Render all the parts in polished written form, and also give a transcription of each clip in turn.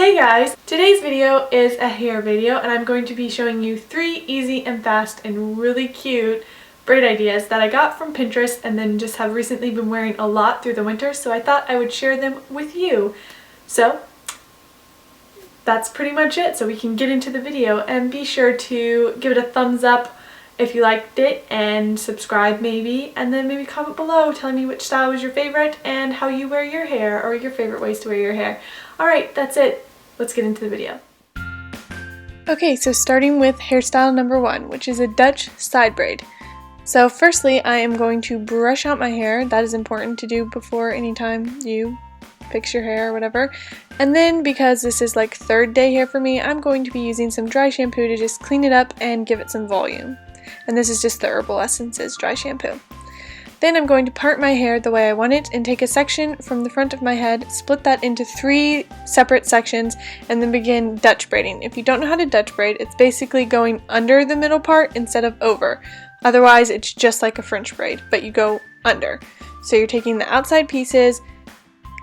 Hey guys! Today's video is a hair video and I'm going to be showing you 3 easy and fast and really cute braid ideas that I got from Pinterest and then just have recently been wearing a lot through the winter, so I thought I would share them with you. So that's pretty much it, so we can get into the video, and be sure to give it a thumbs up if you liked it and subscribe maybe, and then maybe comment below telling me which style was your favorite and how you wear your hair or your favorite ways to wear your hair. Alright, that's it. Let's get into the video. Okay, so starting with hairstyle number 1, which is a Dutch side braid. So firstly, I am going to brush out my hair. That is important to do before any time you fix your hair or whatever. And then, because this is like third day hair for me, I'm going to be using some dry shampoo to just clean it up and give it some volume. And this is just the Herbal Essences dry shampoo. Then I'm going to part my hair the way I want it and take a section from the front of my head, split that into 3 separate sections, and then begin Dutch braiding. If you don't know how to Dutch braid, it's basically going under the middle part instead of over. Otherwise, it's just like a French braid, but you go under. So you're taking the outside pieces,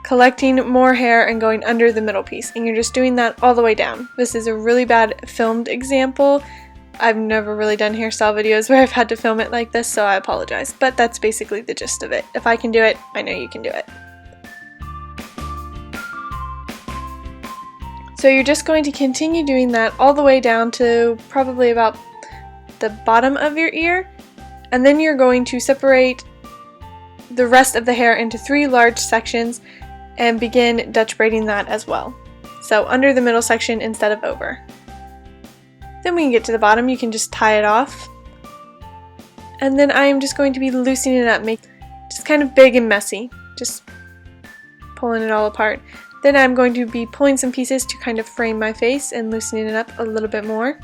collecting more hair, and going under the middle piece, and you're just doing that all the way down. This is a really bad filmed example. I've never really done hairstyle videos where I've had to film it like this, so I apologize, but that's basically the gist of it. If I can do it, I know you can do it. So you're just going to continue doing that all the way down to probably about the bottom of your ear, and then you're going to separate the rest of the hair into 3 large sections and begin Dutch braiding that as well. So under the middle section instead of over. Then when you get to the bottom, you can just tie it off. And then I am just going to be loosening it up, just kind of big and messy, just pulling it all apart. Then I'm going to be pulling some pieces to kind of frame my face and loosening it up a little bit more.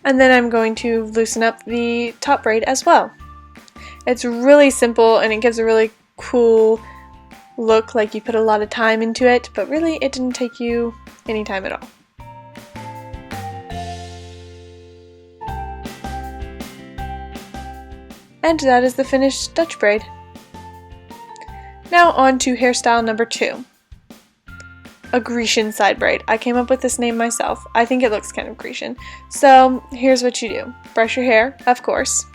And then I'm going to loosen up the top braid as well. It's really simple and it gives a really cool look, like you put a lot of time into it, but really it didn't take you any time at all. And that is the finished Dutch braid. Now on to hairstyle number 2. A Grecian side braid. I came up with this name myself. I think it looks kind of Grecian. So here's what you do. Brush your hair, of course.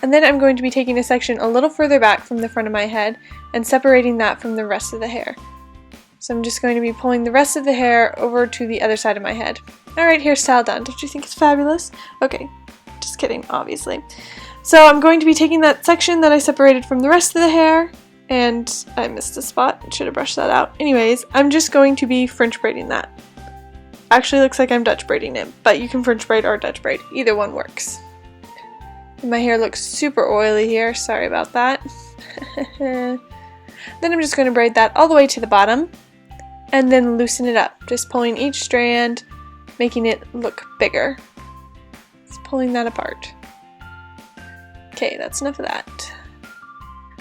And then I'm going to be taking a section a little further back from the front of my head and separating that from the rest of the hair. So I'm just going to be pulling the rest of the hair over to the other side of my head. Alright, hairstyle done. Don't you think it's fabulous? Okay. Just kidding, obviously. So I'm going to be taking that section that I separated from the rest of the hair, and I missed a spot, should have brushed that out. Anyways, I'm just going to be French braiding that. Actually looks like I'm Dutch braiding it, but you can French braid or Dutch braid, either one works. And my hair looks super oily here, sorry about that. Then I'm just going to braid that all the way to the bottom, and then loosen it up, just pulling each strand, making it look bigger. Pulling that apart. Okay, that's enough of that.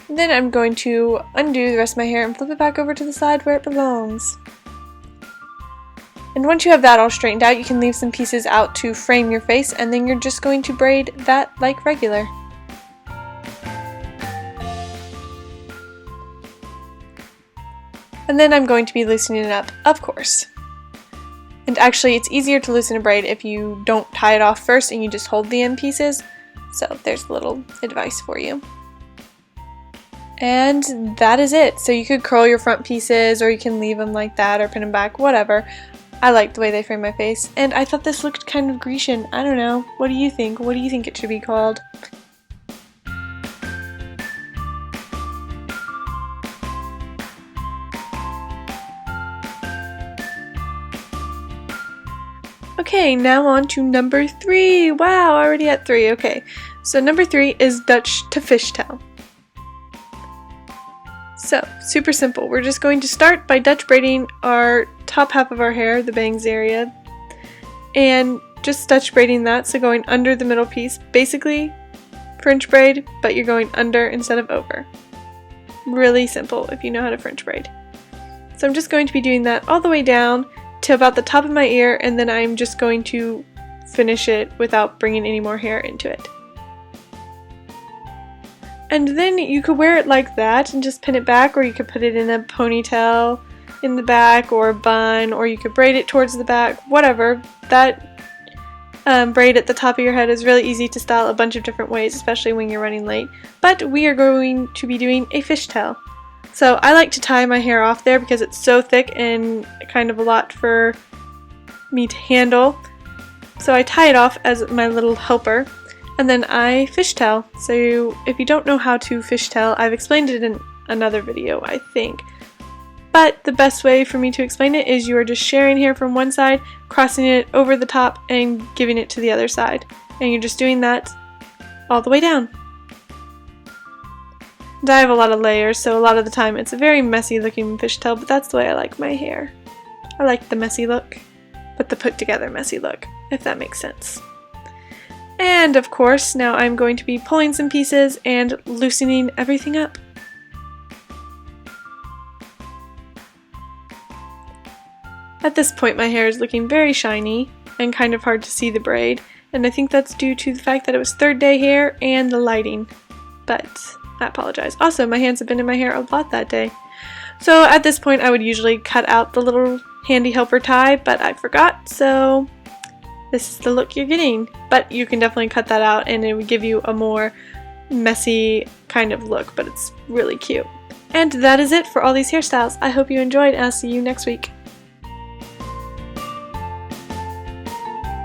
And then I'm going to undo the rest of my hair and flip it back over to the side where it belongs. And once you have that all straightened out, you can leave some pieces out to frame your face, and then you're just going to braid that like regular. And then I'm going to be loosening it up, of course. And actually, it's easier to loosen a braid if you don't tie it off first and you just hold the end pieces. So there's a little advice for you. And that is it. So you could curl your front pieces, or you can leave them like that or pin them back, whatever. I like the way they frame my face. And I thought this looked kind of Grecian. I don't know. What do you think? What do you think it should be called? Okay, now on to number 3. Wow, already at 3. Okay, so number 3 is Dutch to Fishtail. So, super simple. We're just going to start by Dutch braiding our top half of our hair, the bangs area, and just Dutch braiding that, so going under the middle piece. Basically, French braid, but you're going under instead of over. Really simple if you know how to French braid. So I'm just going to be doing that all the way down to about the top of my ear, and then I'm just going to finish it without bringing any more hair into it. And then you could wear it like that and just pin it back, or you could put it in a ponytail in the back or a bun, or you could braid it towards the back, whatever. That braid at the top of your head is really easy to style a bunch of different ways, especially when you're running late. But we are going to be doing a fishtail. So I like to tie my hair off there because it's so thick and kind of a lot for me to handle. So I tie it off as my little helper, and then I fishtail. So if you don't know how to fishtail, I've explained it in another video, I think. But the best way for me to explain it is you are just sharing hair from one side, crossing it over the top, and giving it to the other side. And you're just doing that all the way down. And I have a lot of layers, so a lot of the time it's a very messy looking fishtail, but that's the way I like my hair. I like the messy look, but the put together messy look, if that makes sense. And of course, now I'm going to be pulling some pieces and loosening everything up. At this point my hair is looking very shiny and kind of hard to see the braid, and I think that's due to the fact that it was third day hair and the lighting, but I apologize. Also, my hands have been in my hair a lot that day. So at this point I would usually cut out the little handy helper tie, but I forgot, so this is the look you're getting. But you can definitely cut that out and it would give you a more messy kind of look, but it's really cute. And that is it for all these hairstyles. I hope you enjoyed, and I'll see you next week.